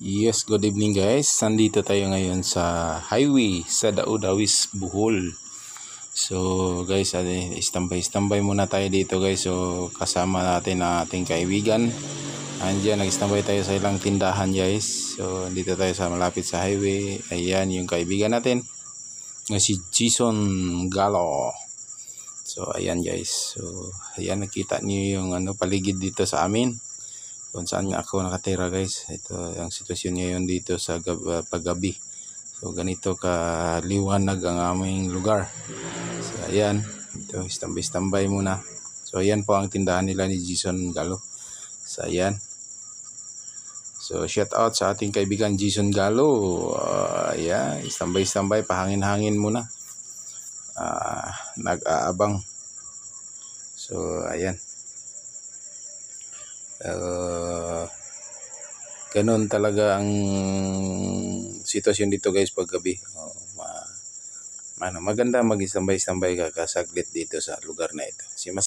Yes, good evening guys. Nandito tayo ngayon sa highway sa Daudawis, Bohol. So guys, standby muna tayo dito guys. So kasama natin ang ating kaibigan. Andiyan, nag-standby tayo sa ilang tindahan guys. So dito tayo sa malapit sa highway. Ayan yung kaibigan natin na si Jason Galo. So ayan guys. So ayan, nakita niyo yung paligid dito sa amin. Kung saan ako nakatira guys. Ito ang sitwasyon ngayon dito sa paggabi. So ganito ka liwanag ang aming lugar. So ayan, ito standby muna. So ayan po ang tindahan nila ni Jason Galo. So ayan. So shout out sa ating kaibigan Jason Galo. Ayan, standby pahangin-hangin muna. Nag-aabang. So ayan. Ganun talaga ang sitwasyon dito guys pag gabi. Maganda mag-standby ka kasaglit dito sa lugar na ito.